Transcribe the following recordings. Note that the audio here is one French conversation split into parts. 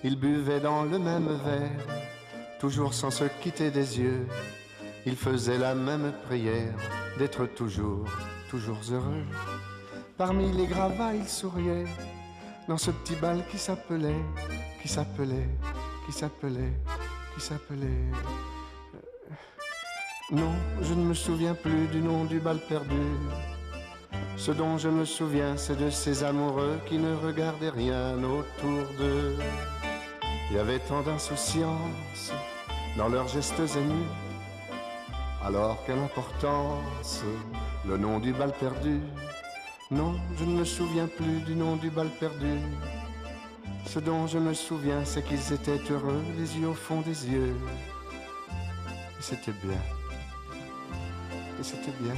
Ils buvaient dans le même verre, toujours sans se quitter des yeux. Ils faisaient la même prière, d'être toujours, toujours heureux. Parmi les gravats, ils souriaient, dans ce petit bal qui s'appelait, qui s'appelait, qui s'appelait, qui s'appelait... Non, je ne me souviens plus du nom du bal perdu. Ce dont je me souviens, c'est de ces amoureux qui ne regardaient rien autour d'eux. Il y avait tant d'insouciance dans leurs gestes émus. Alors quelle importance, le nom du bal perdu. Non, je ne me souviens plus du nom du bal perdu. Ce dont je me souviens, c'est qu'ils étaient heureux, les yeux au fond des yeux. Et c'était bien. Et c'était bien.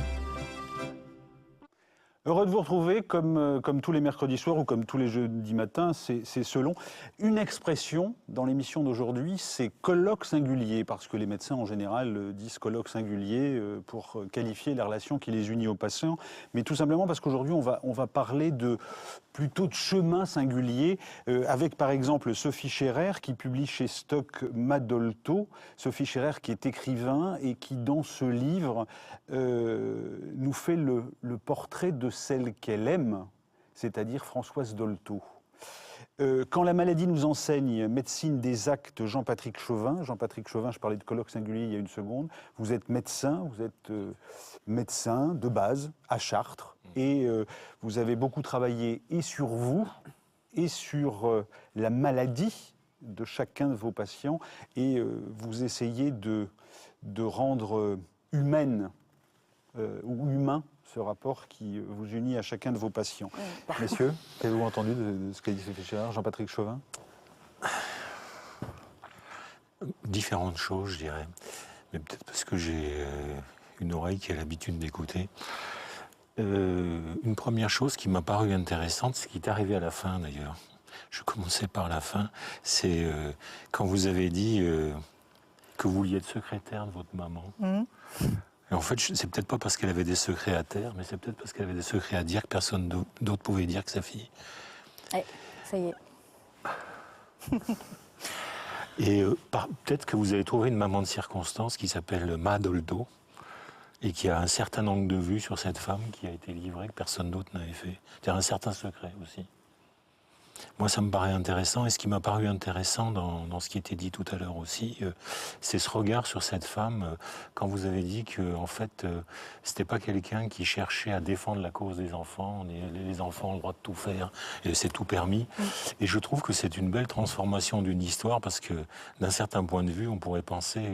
Heureux de vous retrouver, comme tous les mercredis soirs ou comme tous les jeudis matins, c'est selon. Une expression dans l'émission d'aujourd'hui, c'est colloque singulier, parce que les médecins en général disent colloque singulier pour qualifier la relation qui les unit aux patients, mais tout simplement parce qu'aujourd'hui on va parler plutôt de chemin singulier, avec par exemple Sophie Scherer qui publie chez Stock Madolto. Sophie Scherer qui est écrivain et qui dans ce livre nous fait le portrait de celle qu'elle aime, c'est-à-dire Françoise Dolto. Quand la maladie nous enseigne, médecine des actes, Jean-Patrick Chauvin. Jean-Patrick Chauvin, je parlais de colloque singulier il y a une seconde. Vous êtes médecin de base à Chartres. Et vous avez beaucoup travaillé et sur vous et sur la maladie de chacun de vos patients. Et vous essayez de rendre humaine ou humain ce rapport qui vous unit à chacun de vos patients. Messieurs, qu'avez-vous entendu de ce qu'a dit Sophie Scherer, Jean-Patrick Chauvin? Différentes choses, je dirais. Mais peut-être parce que j'ai une oreille qui a l'habitude d'écouter. Une première chose qui m'a paru intéressante, ce qui est arrivé à la fin d'ailleurs, je commençais par la fin, c'est quand vous avez dit que vous vouliez être secrétaire de votre maman. Et en fait, c'est peut-être pas parce qu'elle avait des secrets à taire, mais c'est peut-être parce qu'elle avait des secrets à dire que personne d'autre pouvait dire que sa fille. Ça y est. Et peut-être que vous avez trouvé une maman de circonstance qui s'appelle Madolto et qui a un certain angle de vue sur cette femme qui a été livrée, que personne d'autre n'avait fait. C'est-à-dire un certain secret aussi. Moi, ça me paraît intéressant, et ce qui m'a paru intéressant dans ce qui était dit tout à l'heure aussi, c'est ce regard sur cette femme, quand vous avez dit que, en fait, c'était pas quelqu'un qui cherchait à défendre la cause des enfants, les enfants ont le droit de tout faire, et c'est tout permis. Et je trouve que c'est une belle transformation d'une histoire, parce que, d'un certain point de vue, on pourrait penser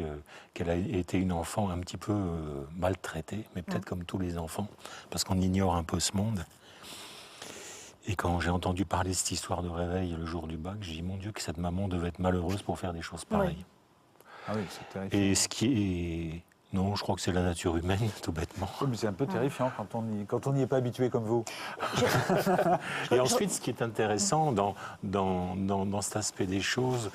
qu'elle a été une enfant un petit peu maltraitée, mais peut-être comme tous les enfants, parce qu'on ignore un peu ce monde. Et quand j'ai entendu parler de cette histoire de réveil le jour du bac, j'ai dit, mon Dieu, que cette maman devait être malheureuse pour faire des choses pareilles. Oui. Ah oui, c'est terrifiant. Et ce qui est... Non, je crois que c'est la nature humaine, tout bêtement. Oui, mais c'est un peu terrifiant quand on n'y est pas habitué comme vous. Et ensuite, ce qui est intéressant dans cet aspect des choses,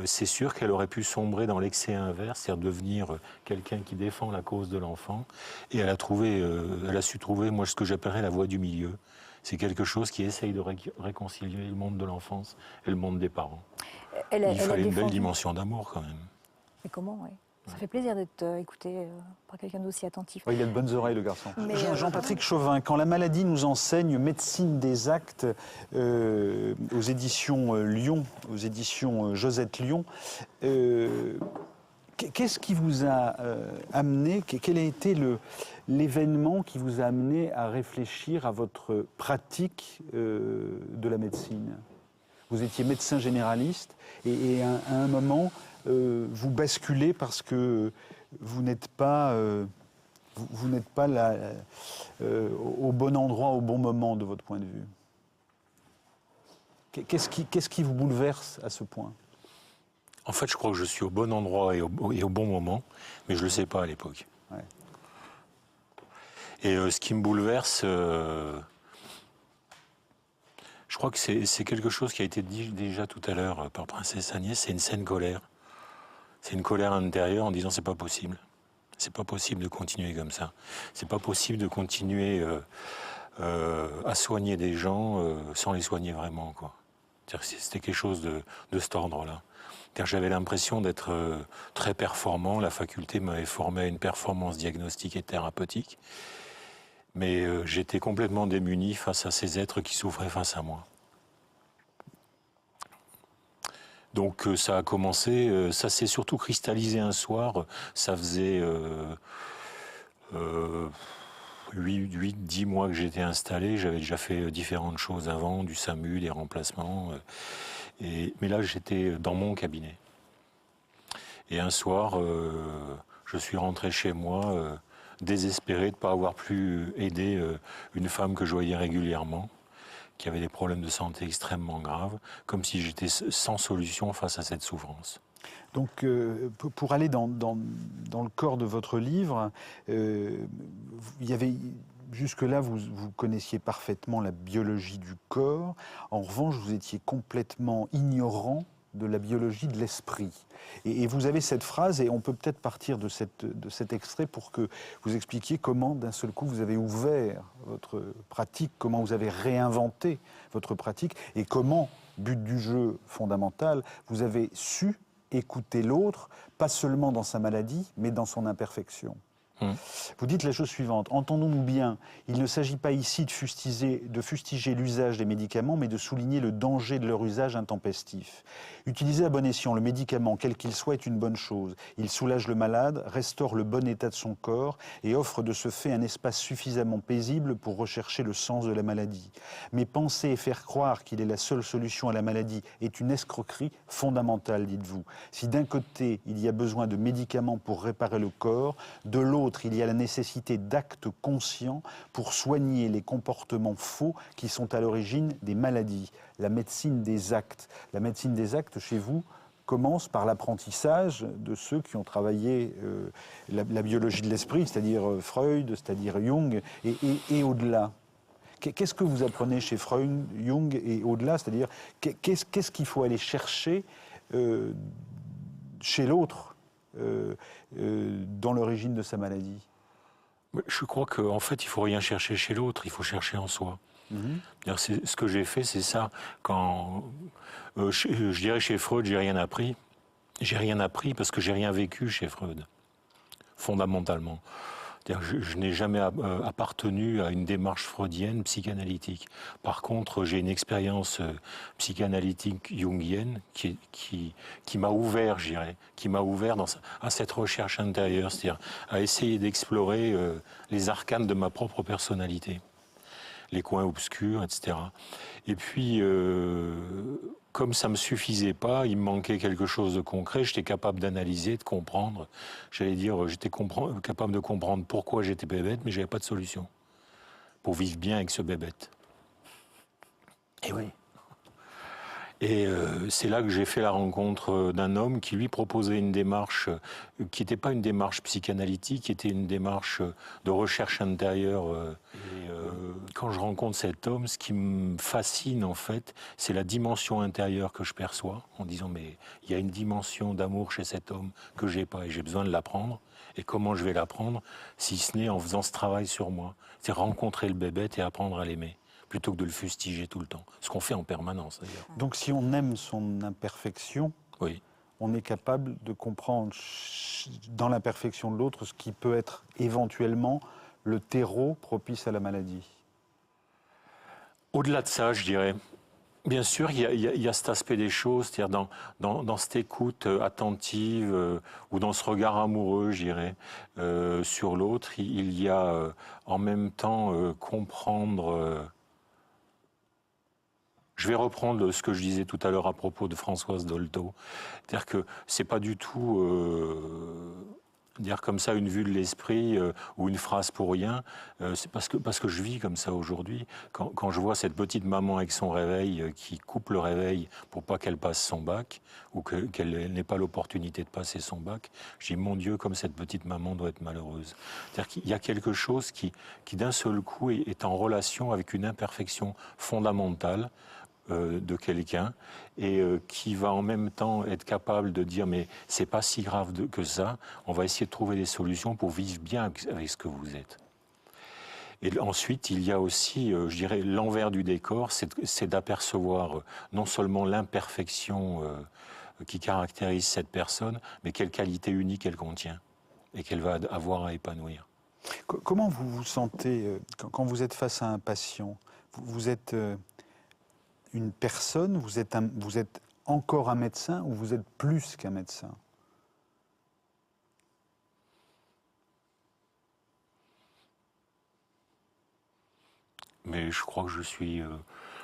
c'est sûr qu'elle aurait pu sombrer dans l'excès inverse, c'est-à-dire devenir quelqu'un qui défend la cause de l'enfant. Et elle a su trouver, moi, ce que j'appellerais la voie du milieu. C'est quelque chose qui essaye de réconcilier le monde de l'enfance et le monde des parents. Il fallait une belle dimension d'amour, quand même. Mais comment, oui. Ça fait plaisir d'être écouté par quelqu'un d'aussi attentif. Oui, il a de bonnes oreilles, le garçon. Jean-Patrick Chauvin, quand la maladie nous enseigne, médecine des actes, aux éditions Lyon, aux éditions Josette Lyon, qu'est-ce qui vous a amené, quel a été l'événement qui vous a amené à réfléchir à votre pratique de la médecine? Vous étiez médecin généraliste et à un moment, vous basculez parce que vous n'êtes pas, là, au bon endroit, au bon moment de votre point de vue. Qu'est-ce qui vous bouleverse à ce point? En fait, je crois que je suis au bon endroit et au bon moment, mais je ne le sais pas à l'époque. Ouais. Et ce qui me bouleverse, je crois que c'est quelque chose qui a été dit déjà tout à l'heure par Princesse Agnès, c'est une saine colère. C'est une colère intérieure en disant c'est pas possible. C'est pas possible de continuer comme ça. C'est pas possible de continuer à soigner des gens sans les soigner vraiment, quoi. C'était quelque chose de cet ordre-là. J'avais l'impression d'être très performant. La faculté m'avait formé à une performance diagnostique et thérapeutique. Mais j'étais complètement démuni face à ces êtres qui souffraient face à moi. Donc ça a commencé, ça s'est surtout cristallisé un soir. Ça faisait 8-10 mois que j'étais installé. J'avais déjà fait différentes choses avant, du SAMU, des remplacements. Mais là, j'étais dans mon cabinet. Et un soir, je suis rentré chez moi, désespéré de ne pas avoir pu aider une femme que je voyais régulièrement, qui avait des problèmes de santé extrêmement graves, comme si j'étais sans solution face à cette souffrance. Donc, pour aller dans le corps de votre livre, il y avait... Jusque-là, vous connaissiez parfaitement la biologie du corps. En revanche, vous étiez complètement ignorant de la biologie de l'esprit. Et vous avez cette phrase, et on peut peut-être partir de cet extrait pour que vous expliquiez comment, d'un seul coup, vous avez ouvert votre pratique, comment vous avez réinventé votre pratique, et comment, but du jeu fondamental, vous avez su écouter l'autre, pas seulement dans sa maladie, mais dans son imperfection. Vous dites la chose suivante: entendons-nous bien, il ne s'agit pas ici de fustiger l'usage des médicaments, mais de souligner le danger de leur usage intempestif. Utiliser à bon escient le médicament, quel qu'il soit, est une bonne chose. Il soulage le malade, restaure le bon état de son corps et offre de ce fait un espace suffisamment paisible pour rechercher le sens de la maladie. Mais penser et faire croire qu'il est la seule solution à la maladie est une escroquerie fondamentale, dites-vous. Si d'un côté, il y a besoin de médicaments pour réparer le corps, de l'autre, il y a la nécessité d'actes conscients pour soigner les comportements faux qui sont à l'origine des maladies. La médecine des actes. La médecine des actes, chez vous, commence par l'apprentissage de ceux qui ont travaillé la biologie de l'esprit, c'est-à-dire Freud, c'est-à-dire Jung, et au-delà. Qu'est-ce que vous apprenez chez Freud, Jung et au-delà? C'est-à-dire, qu'est-ce qu'il faut aller chercher chez l'autre dans l'origine de sa maladie? Je crois qu'en fait, il ne faut rien chercher chez l'autre, il faut chercher en soi. Ce que j'ai fait, c'est ça. Quand je dirais chez Freud, j'ai rien appris. J'ai rien appris parce que j'ai rien vécu chez Freud, fondamentalement. Je n'ai jamais appartenu à une démarche freudienne psychanalytique. Par contre, j'ai une expérience psychanalytique jungienne qui m'a ouvert, je dirais, qui m'a ouvert à cette recherche intérieure, c'est-à-dire à essayer d'explorer les arcanes de ma propre personnalité, les coins obscurs, etc. Et puis, comme ça ne me suffisait pas, il me manquait quelque chose de concret, j'étais capable d'analyser, de comprendre. J'allais dire, j'étais capable de comprendre pourquoi j'étais bébête, mais je n'avais pas de solution pour vivre bien avec ce bébête. Et oui. Et c'est là que j'ai fait la rencontre d'un homme qui lui proposait une démarche qui n'était pas une démarche psychanalytique, qui était une démarche de recherche intérieure. Quand je rencontre cet homme, ce qui me fascine en fait, c'est la dimension intérieure que je perçois, en disant mais il y a une dimension d'amour chez cet homme que j'ai pas et j'ai besoin de l'apprendre. Et comment je vais l'apprendre si ce n'est en faisant ce travail sur moi, c'est rencontrer le bébête et apprendre à l'aimer, plutôt que de le fustiger tout le temps. Ce qu'on fait en permanence, d'ailleurs. Donc si on aime son imperfection, oui, on est capable de comprendre dans l'imperfection de l'autre ce qui peut être éventuellement le terreau propice à la maladie. Au-delà de ça, je dirais, bien sûr, il y a cet aspect des choses, c'est-à-dire dans cette écoute attentive ou dans ce regard amoureux, je dirais, sur l'autre, il y a en même temps comprendre... Je vais reprendre ce que je disais tout à l'heure à propos de Françoise Dolto. C'est-à-dire que c'est pas du tout dire comme ça une vue de l'esprit ou une phrase pour rien. C'est parce que je vis comme ça aujourd'hui. Quand je vois cette petite maman avec son réveil qui coupe le réveil pour pas qu'elle passe son bac ou qu'elle n'ait pas l'opportunité de passer son bac, je dis mon Dieu, comme cette petite maman doit être malheureuse. C'est-à-dire qu'il y a quelque chose qui d'un seul coup est en relation avec une imperfection fondamentale de quelqu'un et qui va en même temps être capable de dire mais c'est pas si grave que ça, on va essayer de trouver des solutions pour vivre bien avec ce que vous êtes. Et ensuite, il y a aussi, je dirais, l'envers du décor, c'est d'apercevoir non seulement l'imperfection qui caractérise cette personne, mais quelle qualité unique elle contient et qu'elle va avoir à épanouir. Comment vous vous sentez quand vous êtes face à un patient? Vous êtes une personne, vous êtes encore un médecin ou vous êtes plus qu'un médecin? Mais je crois que je suis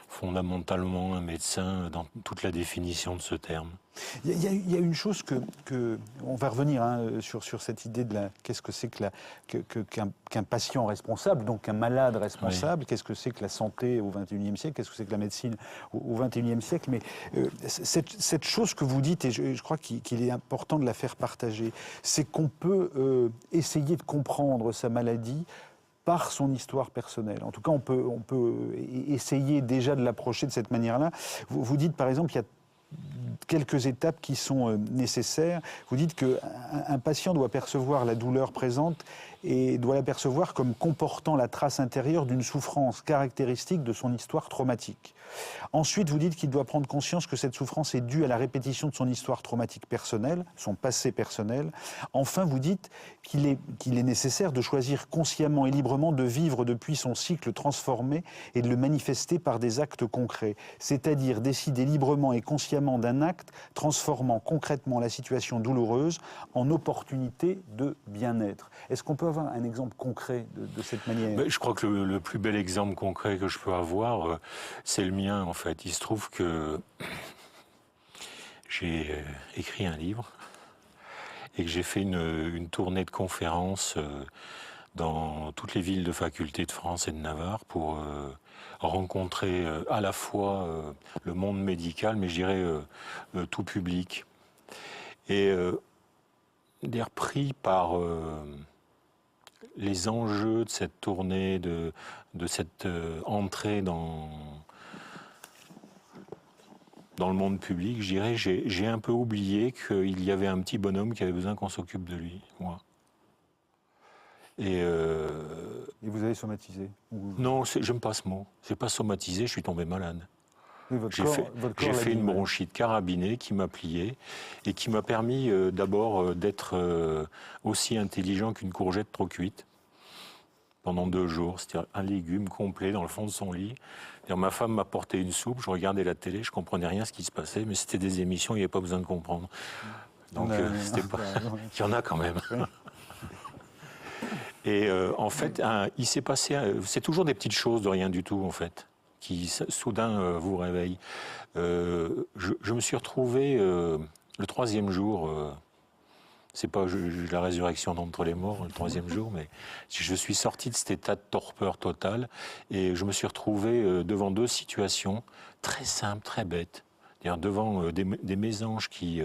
fondamentalement un médecin dans toute la définition de ce terme. Il y a une chose on va revenir sur cette idée de qu'est-ce que c'est qu'un patient responsable, donc un malade responsable, oui. Qu'est-ce que c'est que la santé au XXIe siècle, qu'est-ce que c'est que la médecine au XXIe siècle, mais cette chose que vous dites, et je crois qu'il est important de la faire partager, c'est qu'on peut essayer de comprendre sa maladie par son histoire personnelle. En tout cas, on peut essayer déjà de l'approcher de cette manière-là. Vous dites, par exemple, qu'il y a quelques étapes qui sont nécessaires. Vous dites qu'un patient doit percevoir la douleur présente et doit la percevoir comme comportant la trace intérieure d'une souffrance caractéristique de son histoire traumatique. Ensuite, vous dites qu'il doit prendre conscience que cette souffrance est due à la répétition de son histoire traumatique personnelle, son passé personnel. Enfin, vous dites qu'il est nécessaire de choisir consciemment et librement de vivre depuis son cycle transformé et de le manifester par des actes concrets, c'est-à-dire décider librement et consciemment d'un acte transformant concrètement la situation douloureuse en opportunité de bien-être. Est-ce qu'on peut avoir un exemple concret de cette manière? Je crois que le plus bel exemple concret que je peux avoir, c'est le mien en fait. Il se trouve que j'ai écrit un livre et que j'ai fait une tournée de conférences dans toutes les villes de faculté de France et de Navarre pour rencontrer à la fois le monde médical, mais je dirais tout public. Et d'être pris par les enjeux de cette tournée, de cette entrée dans le monde public, je dirais, j'ai un peu oublié qu'il y avait un petit bonhomme qui avait besoin qu'on s'occupe de lui, moi. Et vous avez somatisé? Non, j'aime pas ce mot. J'ai pas somatisé, je suis tombé malade. Oui, j'ai fait une bronchite carabinée qui m'a plié et qui m'a permis d'abord d'être aussi intelligent qu'une courgette trop cuite pendant 2 jours. C'était un légume complet dans le fond de son lit. Ma femme m'a porté une soupe, je regardais la télé, je comprenais rien ce qui se passait, mais c'était des émissions, il n'y avait pas besoin de comprendre. Donc c'était pas... Il y en a quand même. Et en fait, il s'est passé... c'est toujours des petites choses de rien du tout, en fait, qui soudain vous réveillent. Je me suis retrouvé le 3e jour... c'est pas la résurrection d'entre les morts, le 3e jour, mais je suis sorti de cet état de torpeur totale et je me suis retrouvé devant 2 situations très simples, très bêtes. C'est-à-dire devant des mésanges qui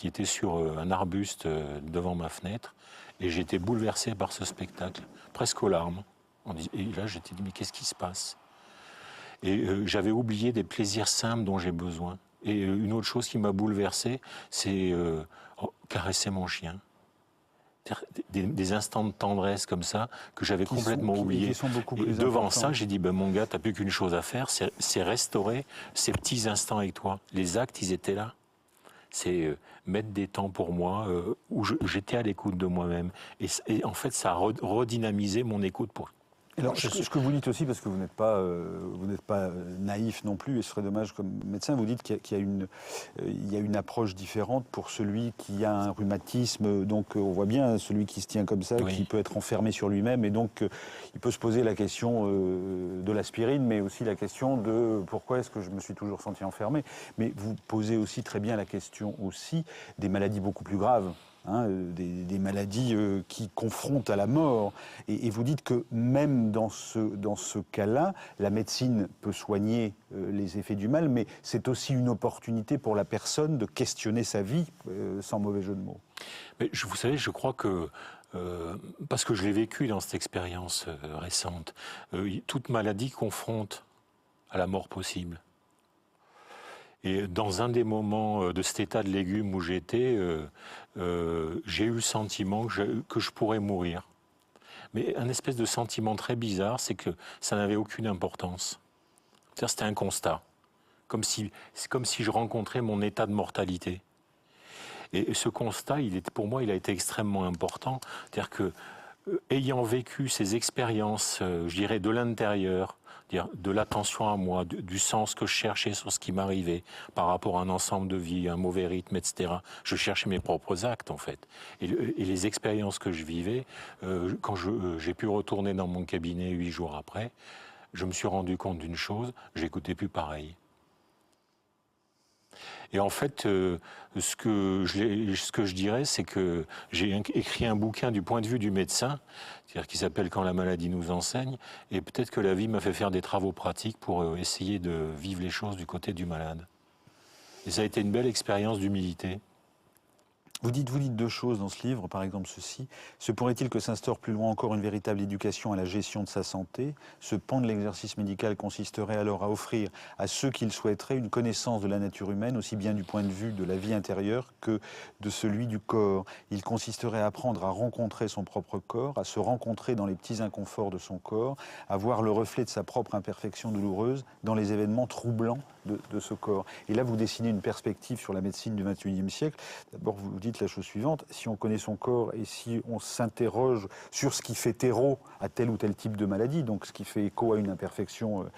étaient sur un arbuste devant ma fenêtre et j'étais bouleversé par ce spectacle, presque aux larmes. Et là, j'étais dit, mais qu'est-ce qui se passe? Et j'avais oublié des plaisirs simples dont j'ai besoin. Et une autre chose qui m'a bouleversé, c'est caresser mon chien. Des instants de tendresse comme ça que j'avais complètement oubliés. Et devant ça, j'ai dit, mon gars, t'as plus qu'une chose à faire, c'est restaurer ces petits instants avec toi. Les actes, ils étaient là. C'est mettre des temps pour moi où j'étais à l'écoute de moi-même. Et en fait, ça a redynamisé mon écoute pour... Alors, ce que vous dites aussi, parce que vous n'êtes pas naïf non plus, et ce serait dommage comme médecin, vous dites qu'il y a une approche différente pour celui qui a un rhumatisme. Donc, on voit bien celui qui se tient comme ça, oui, qui peut être enfermé sur lui-même, et donc il peut se poser la question de l'aspirine, mais aussi la question de pourquoi est-ce que je me suis toujours senti enfermé. Mais vous posez aussi très bien la question aussi des maladies beaucoup plus graves. Des maladies qui confrontent à la mort. Et vous dites que même dans ce cas-là, la médecine peut soigner les effets du mal, mais c'est aussi une opportunité pour la personne de questionner sa vie, sans mauvais jeu de mots. Mais vous savez, je crois que, parce que je l'ai vécu dans cette expérience récente, toute maladie confronte à la mort possible. Et dans un des moments de cet état de légumes où j'étais, j'ai eu le sentiment que je pourrais mourir. Mais un espèce de sentiment très bizarre, c'est que ça n'avait aucune importance. C'est-à-dire, c'était un constat. C'est comme si je rencontrais mon état de mortalité. Et ce constat, pour moi, il a été extrêmement important. C'est-à-dire que, ayant vécu ces expériences, je dirais, de l'intérieur, de l'attention à moi, du sens que je cherchais sur ce qui m'arrivait par rapport à un ensemble de vie, un mauvais rythme, etc. Je cherchais mes propres actes, en fait. Et les expériences que je vivais, quand j'ai pu retourner dans mon cabinet 8 jours après, je me suis rendu compte d'une chose, j'écoutais plus pareil. Et en fait, ce que je dirais, c'est que j'ai écrit un bouquin du point de vue du médecin, c'est-à-dire qui s'appelle « Quand la maladie nous enseigne », et peut-être que la vie m'a fait faire des travaux pratiques pour essayer de vivre les choses du côté du malade. Et ça a été une belle expérience d'humilité. Vous dites deux choses dans ce livre, par exemple ceci. Se pourrait-il que s'instaure plus loin encore une véritable éducation à la gestion de sa santé? Ce pan de l'exercice médical consisterait alors à offrir à ceux qui le souhaiteraient une connaissance de la nature humaine, aussi bien du point de vue de la vie intérieure que de celui du corps. Il consisterait à apprendre à rencontrer son propre corps, à se rencontrer dans les petits inconforts de son corps, à voir le reflet de sa propre imperfection douloureuse dans les événements troublants de ce corps. Et là, vous dessinez une perspective sur la médecine du XXIe siècle. D'abord, vous dites la chose suivante, si on connaît son corps et si on s'interroge sur ce qui fait terreau à tel ou tel type de maladie, donc ce qui fait écho à une imperfection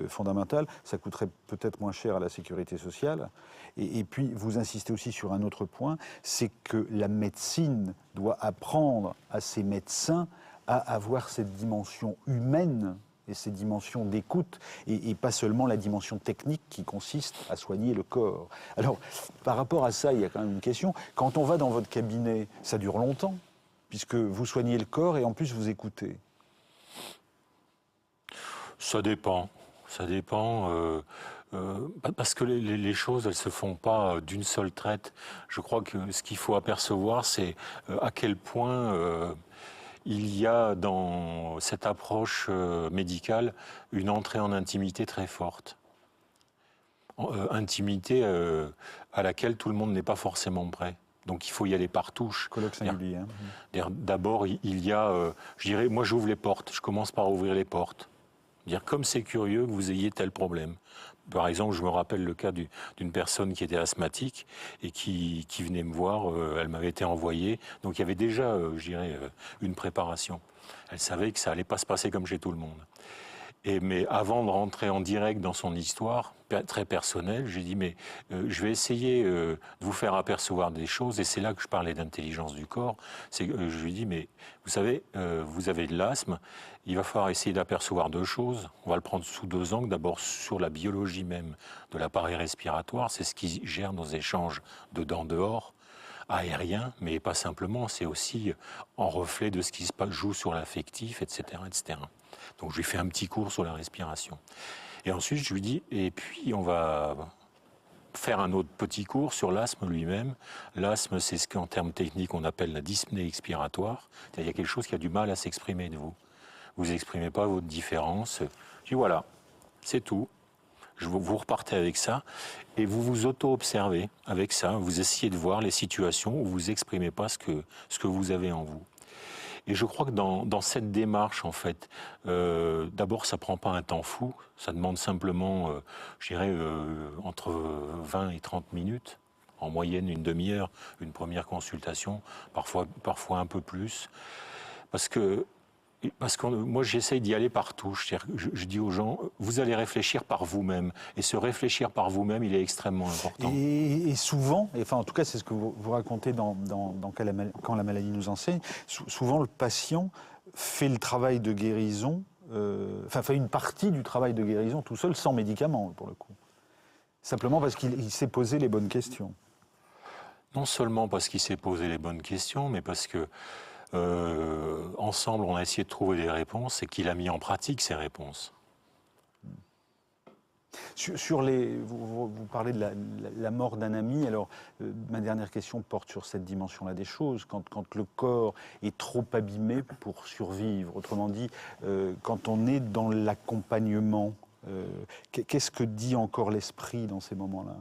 fondamentale, ça coûterait peut-être moins cher à la sécurité sociale. Et puis, vous insistez aussi sur un autre point, c'est que la médecine doit apprendre à ses médecins à avoir cette dimension humaine et ces dimensions d'écoute, et pas seulement la dimension technique qui consiste à soigner le corps. Alors, par rapport à ça, il y a quand même une question. Quand on va dans votre cabinet, ça dure longtemps, puisque vous soignez le corps et en plus vous écoutez. Ça dépend. Ça dépend. Parce que les choses, elles ne se font pas d'une seule traite. Je crois que ce qu'il faut apercevoir, c'est à quel point... il y a dans cette approche médicale une entrée en intimité très forte. Intimité à laquelle tout le monde n'est pas forcément prêt. Donc il faut y aller par touche. Colloque singulier. D'abord, il y a, je dirais, moi j'ouvre les portes, je commence par ouvrir les portes. Comme c'est curieux que vous ayez tel problème. Par exemple, je me rappelle le cas d'une personne qui était asthmatique et qui venait me voir, elle m'avait été envoyée, donc il y avait déjà, je dirais, une préparation. Elle savait que ça allait pas se passer comme chez tout le monde. Mais avant de rentrer en direct dans son histoire, très personnelle, j'ai dit, mais je vais essayer de vous faire apercevoir des choses, et c'est là que je parlais d'intelligence du corps. Je lui dis, mais vous savez, vous avez de l'asthme, il va falloir essayer d'apercevoir deux choses. On va le prendre sous deux angles. D'abord, sur la biologie même de l'appareil respiratoire, c'est ce qui gère nos échanges dedans-dehors, aériens, mais pas simplement, c'est aussi en reflet de ce qui se joue sur l'affectif, etc., etc. Donc je lui fais un petit cours sur la respiration. Et ensuite, je lui dis, et puis on va faire un autre petit cours sur l'asthme lui-même. L'asthme, c'est ce qu'en termes techniques, on appelle la dyspnée expiratoire. C'est-à-dire qu'il y a quelque chose qui a du mal à s'exprimer de vous. Vous n'exprimez pas votre différence. Je dis, voilà, c'est tout. Vous repartez avec ça et vous vous auto-observez avec ça. Vous essayez de voir les situations où vous n'exprimez pas ce que vous avez en vous. Et je crois que dans cette démarche, en fait, d'abord, ça ne prend pas un temps fou. Ça demande simplement, je dirais, entre 20 et 30 minutes. En moyenne, une demi-heure, une première consultation, parfois un peu plus. Parce que moi, j'essaye d'y aller par touche. Je dis aux gens, vous allez réfléchir par vous-même. Et ce réfléchir par vous-même, il est extrêmement important. Et souvent, enfin en tout cas c'est ce que vous racontez dans Quand la maladie nous enseigne, souvent le patient fait le travail de guérison, fait une partie du travail de guérison tout seul, sans médicaments pour le coup. Simplement parce qu'il s'est posé les bonnes questions. Non seulement parce qu'il s'est posé les bonnes questions, mais parce que ensemble, on a essayé de trouver des réponses et qu'il a mis en pratique ces réponses. Vous parlez de la mort d'un ami. Alors, ma dernière question porte sur cette dimension-là des choses. Quand le corps est trop abîmé pour survivre, autrement dit, quand on est dans l'accompagnement Qu'est-ce que dit encore l'esprit dans ces moments-là?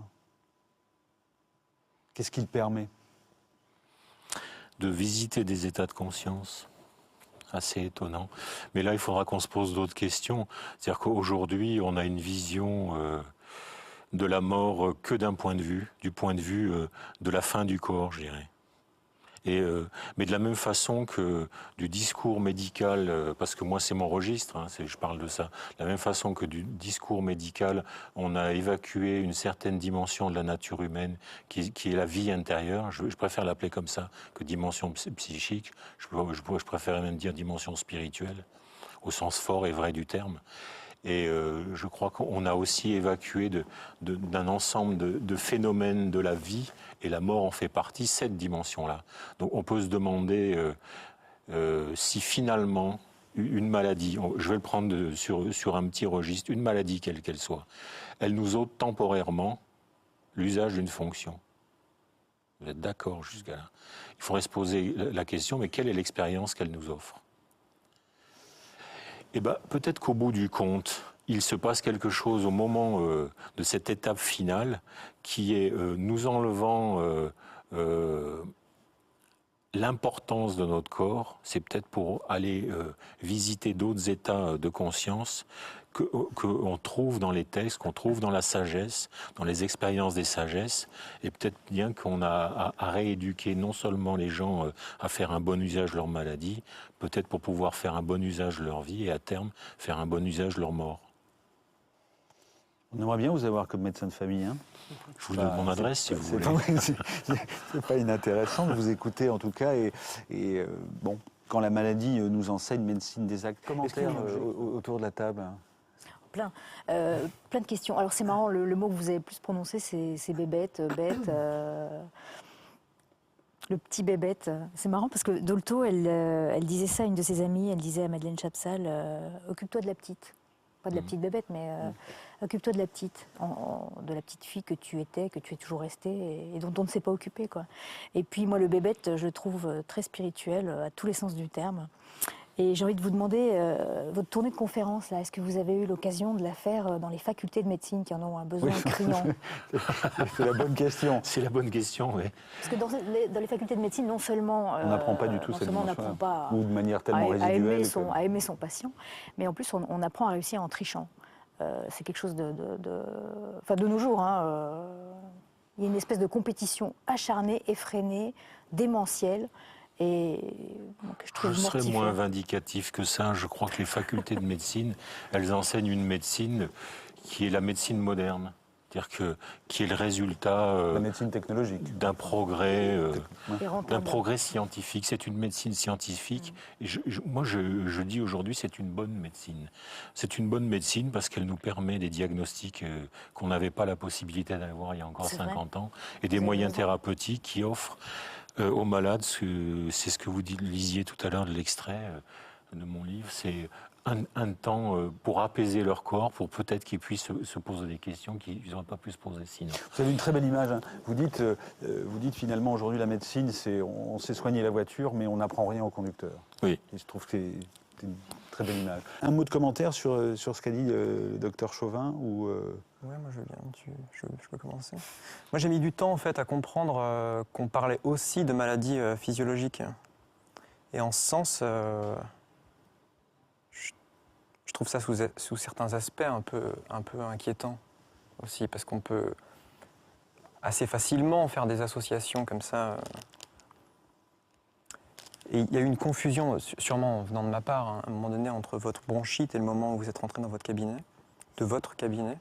Qu'est-ce qu'il permet? De visiter des états de conscience. Assez étonnant. Mais là, il faudra qu'on se pose d'autres questions. C'est-à-dire qu'aujourd'hui, on a une vision de la mort que d'un point de vue, du point de vue de la fin du corps, je dirais. Mais de la même façon que du discours médical, parce que moi c'est mon registre, hein, je parle de ça, de la même façon que du discours médical, on a évacué une certaine dimension de la nature humaine qui est la vie intérieure, je préfère l'appeler comme ça que dimension psychique, je préférerais même dire dimension spirituelle, au sens fort et vrai du terme. Et je crois qu'on a aussi évacué d'un ensemble de phénomènes de la vie, et la mort en fait partie, cette dimension-là. Donc on peut se demander si finalement une maladie, je vais le prendre sur un petit registre, une maladie quelle qu'elle soit, elle nous ôte temporairement l'usage d'une fonction. Vous êtes d'accord jusqu'à là? Il faudrait se poser la question, mais quelle est l'expérience qu'elle nous offre? Eh bien, peut-être qu'au bout du compte, il se passe quelque chose au moment de cette étape finale qui est nous enlevant l'importance de notre corps. C'est peut-être pour aller visiter d'autres états de conscience qu'on trouve dans les textes, qu'on trouve dans la sagesse, dans les expériences des sagesses, et peut-être bien qu'on a à rééduquer non seulement les gens à faire un bon usage de leur maladie, peut-être pour pouvoir faire un bon usage de leur vie et à terme faire un bon usage de leur mort. On aimerait bien vous avoir comme médecin de famille. Hein, je vous donne mon adresse si vous voulez. C'est pas inintéressant de vous écouter en tout cas. Et bon, quand la maladie nous enseigne médecine des actes. Commentaires autour de la table? Plein de questions. Alors c'est marrant, le mot que vous avez plus prononcé, c'est bébête, bête. Le petit bébête. C'est marrant parce que Dolto, elle disait ça à une de ses amies, elle disait à Madeleine Chapsal, occupe-toi de la petite. Pas de la petite bébête, mais occupe-toi de la petite fille que tu étais, que tu es toujours restée et dont on ne s'est pas occupé, quoi. Et puis moi, le bébête, je le trouve très spirituel à tous les sens du terme. Et j'ai envie de vous demander, votre tournée de conférences, là, est-ce que vous avez eu l'occasion de la faire dans les facultés de médecine qui en ont un besoin criant? C'est la bonne question. C'est la bonne question, oui. Parce que dans les facultés de médecine, non seulement on n'apprend pas du tout cette dimension-là, ou de manière tellement résiduelle. À aimer son patient, mais en plus, on apprend à réussir en trichant. C'est quelque chose enfin, de nos jours, hein, il y a une espèce de compétition acharnée, effrénée, démentielle. Et donc, je serais moins vindicatif que ça. Je crois que les facultés de médecine, elles enseignent une médecine qui est la médecine moderne. C'est-à-dire qui est le résultat la médecine technologique. d'un progrès scientifique. C'est une médecine scientifique. Et moi, je dis aujourd'hui, c'est une bonne médecine. C'est une bonne médecine parce qu'elle nous permet des diagnostics qu'on n'avait pas la possibilité d'avoir il y a encore 50 ans, et des moyens thérapeutiques qui offrent aux malades, c'est ce que vous lisiez tout à l'heure de l'extrait de mon livre, c'est un temps pour apaiser leur corps, pour peut-être qu'ils puissent se poser des questions qu'ils n'auraient pas pu se poser sinon. Vous avez une très belle image. Hein. Vous dites finalement aujourd'hui la médecine, on sait soigner la voiture, mais on n'apprend rien au conducteur. Oui. Et je trouve que c'est une très belle image. Un mot de commentaire sur ce qu'a dit le docteur Chauvin ou Ouais, moi je veux bien, je peux commencer. Moi j'ai mis du temps en fait à comprendre qu'on parlait aussi de maladies physiologiques. Et en ce sens, je trouve ça sous certains aspects un peu inquiétant aussi, parce qu'on peut assez facilement faire des associations comme ça. Et il y a eu une confusion, sûrement venant de ma part, hein, à un moment donné, entre votre bronchite et le moment où vous êtes rentré dans votre cabinet, de votre cabinet.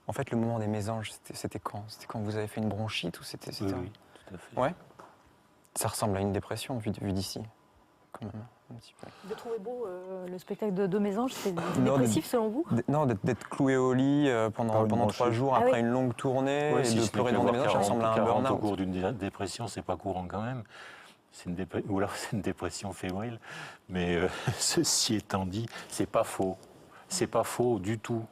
En fait, le moment des mésanges, c'était quand? C'était quand vous avez fait une bronchite ou c'était... Oui, tout à fait. Ouais. Ça ressemble à une dépression vu d'ici, quand même, un petit peu. Vous trouvez beau le spectacle de Mésanges? C'est dépressif selon vous? Non, d'être cloué au lit pendant 3 jours après une longue tournée et de pleurer dans des mésanges, ça ressemble à un burn-out. Au cours d'une dépression, c'est pas courant quand même. Ou alors c'est une dépression fébrile. Mais ceci étant dit, c'est pas faux. C'est pas faux du tout.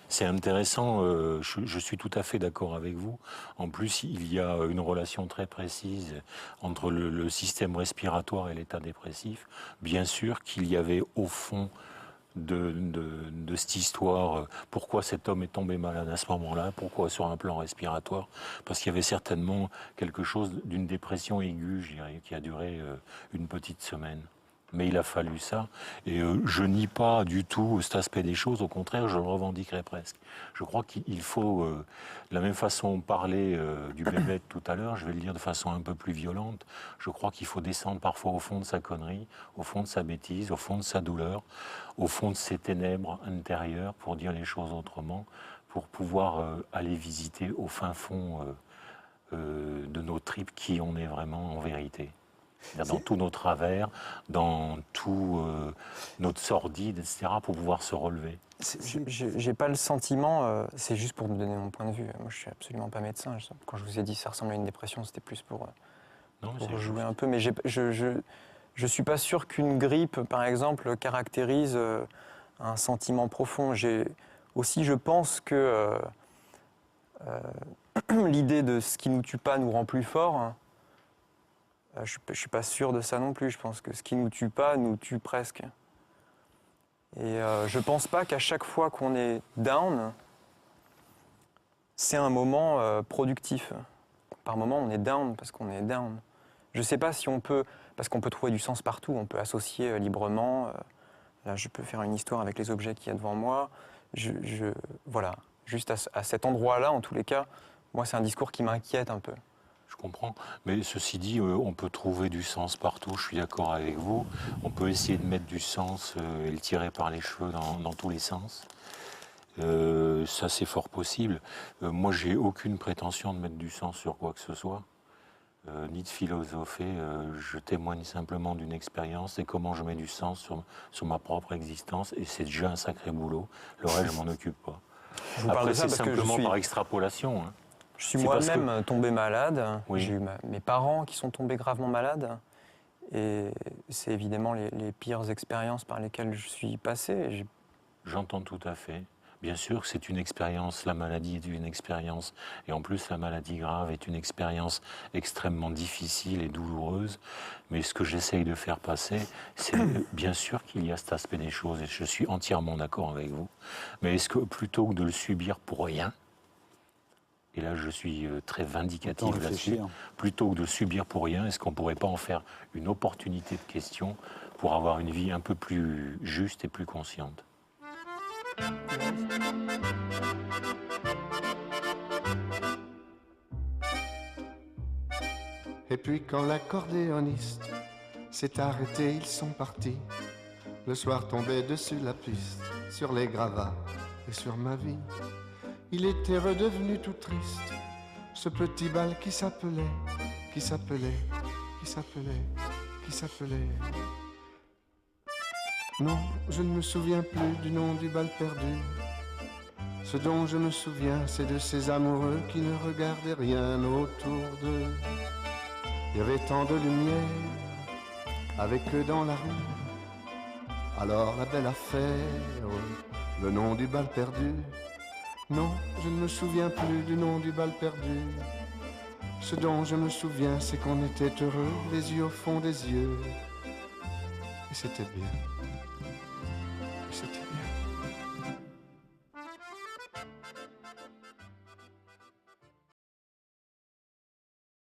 C'est intéressant, je suis tout à fait d'accord avec vous. En plus, il y a une relation très précise entre le système respiratoire et l'état dépressif. Bien sûr qu'il y avait au fond de cette histoire. Pourquoi cet homme est tombé malade à ce moment-là? Pourquoi sur un plan respiratoire? Parce qu'il y avait certainement quelque chose d'une dépression aiguë, je dirais, qui a duré une petite semaine. Mais il a fallu ça. Et je nie pas du tout cet aspect des choses. Au contraire, je le revendiquerai presque. Je crois qu'il faut, de la même façon, parler du bébé tout à l'heure, je vais le dire de façon un peu plus violente. Je crois qu'il faut descendre parfois au fond de sa connerie, au fond de sa bêtise, au fond de sa douleur, au fond de ses ténèbres intérieures, pour dire les choses autrement, pour pouvoir aller visiter au fin fond de nos tripes qui on est vraiment en vérité. Dans tous nos travers, dans tout notre sordide, etc., pour pouvoir se relever. J'ai pas le sentiment, c'est juste pour me donner mon point de vue. Moi, je suis absolument pas médecin. Quand je vous ai dit ça ressemble à une dépression, c'était plus pour jouer un peu. Mais je suis pas sûr qu'une grippe, par exemple, caractérise un sentiment profond. Aussi, je pense que l'idée de ce qui nous tue pas nous rend plus forts. Je ne suis pas sûr de ça non plus. Je pense que ce qui ne nous tue pas nous tue presque. Et je ne pense pas qu'à chaque fois qu'on est down, c'est un moment productif. Par moment, on est down parce qu'on est down. Je ne sais pas si on peut, parce qu'on peut trouver du sens partout, on peut associer librement. Là, je peux faire une histoire avec les objets qu'il y a devant moi. Voilà, juste à cet endroit-là, en tous les cas, moi, c'est un discours qui m'inquiète un peu. Je comprends, mais ceci dit, on peut trouver du sens partout, je suis d'accord avec vous. On peut essayer de mettre du sens et le tirer par les cheveux dans tous les sens. Ça, c'est fort possible. Moi, j'ai aucune prétention de mettre du sens sur quoi que ce soit, ni de philosopher. Je témoigne simplement d'une expérience et comment je mets du sens sur ma propre existence, et c'est déjà un sacré boulot. Le reste, je m'en occupe pas. Je vous parle de ça c'est parce que simplement par extrapolation. Hein. Je suis moi-même tombé malade. Oui. J'ai eu mes parents qui sont tombés gravement malades. Et c'est évidemment les pires expériences par lesquelles je suis passé. J'entends tout à fait. Bien sûr que c'est une expérience, la maladie est une expérience. Et en plus, la maladie grave est une expérience extrêmement difficile et douloureuse. Mais ce que j'essaye de faire passer, c'est bien sûr qu'il y a cet aspect des choses. Et je suis entièrement d'accord avec vous. Mais est-ce que plutôt que de le subir pour rien, et là, je suis très vindicatif là-dessus. Plutôt que de subir pour rien, est-ce qu'on ne pourrait pas en faire une opportunité de question pour avoir une vie un peu plus juste et plus consciente? Et puis quand l'accordéoniste s'est arrêté, ils sont partis. Le soir tombait dessus la piste, sur les gravats et sur ma vie. Il était redevenu tout triste, ce petit bal qui s'appelait. Non, je ne me souviens plus du nom du bal perdu. Ce dont je me souviens, c'est de ces amoureux qui ne regardaient rien autour d'eux. Il y avait tant de lumière avec eux dans la rue. Alors la belle affaire, le nom du bal perdu. Non, je ne me souviens plus du nom du bal perdu. Ce dont je me souviens, c'est qu'on était heureux, les yeux au fond des yeux. Et c'était bien. Et c'était bien.